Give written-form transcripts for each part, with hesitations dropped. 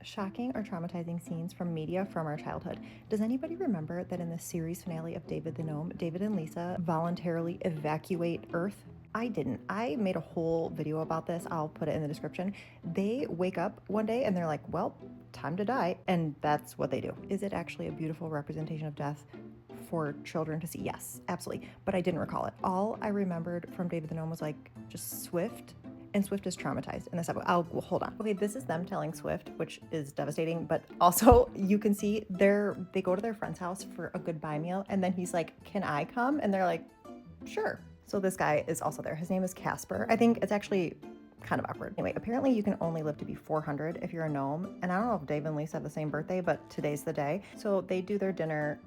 Shocking or traumatizing scenes from media from our childhood. Does anybody remember that in the series finale of David the Gnome, David and Lisa voluntarily evacuate Earth? I didn't. I made a whole video about this. I'll put it in the description. They wake up one day and they're like, well, time to die. And that's what they do. Is it actually a beautiful representation of death for children to see? Yes, absolutely. But I didn't recall it. All I remembered from David the Gnome was like just Swift, and Swift is traumatized in this episode. Well, hold on. Okay, this is them telling Swift, which is devastating, but also you can see they go to their friend's house for a goodbye meal, and then he's like, can I come? And they're like, sure. So this guy is also there. His name is Casper. I think it's actually kind of awkward. Anyway, apparently you can only live to be 400 if you're a gnome, and I don't know if Dave and Lisa have the same birthday, but today's the day. So they do their dinner.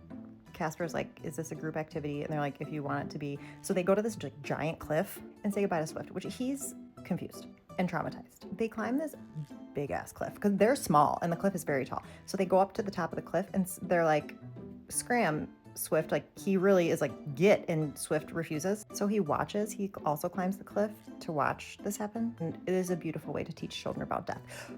Casper's like, is this a group activity? And they're like, if you want it to be. So they go to this giant cliff and say goodbye to Swift, which he's confused and traumatized. They climb this big ass cliff because they're small and the cliff is very tall. So they go up to the top of the cliff and they're like, scram, Swift. Like, he really is like, get, and Swift refuses. So he watches. He also climbs the cliff to watch this happen. And it is a beautiful way to teach children about death.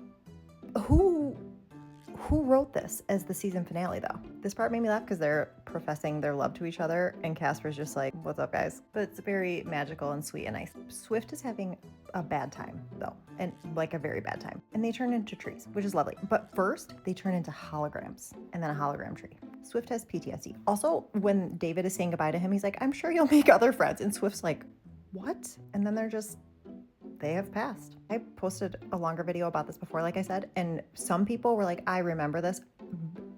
Who wrote this as the season finale, though? This part made me laugh because they're professing their love to each other, and Casper's just like, what's up, guys? But it's very magical and sweet and nice. Swift is having a bad time, though, and like a very bad time. And they turn into trees, which is lovely. But first, they turn into holograms, and then a hologram tree. Swift has PTSD. Also, when David is saying goodbye to him, he's like, I'm sure you'll make other friends. And Swift's like, what? And then they have passed. I posted a longer video about this before, like I said, and some people were like, I remember this.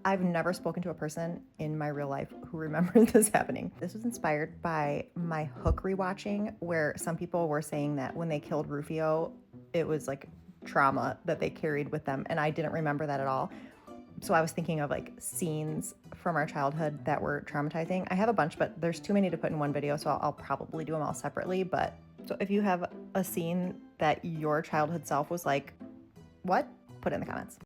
I've never spoken to a person in my real life who remembers this happening. This was inspired by my Hook rewatching, where some people were saying that when they killed Rufio, it was like trauma that they carried with them, and I didn't remember that at all. So I was thinking of like scenes from our childhood that were traumatizing. I have a bunch, but there's too many to put in one video, so I'll probably do them all separately. But so if you have a scene that your childhood self was like, what? Put it in the comments.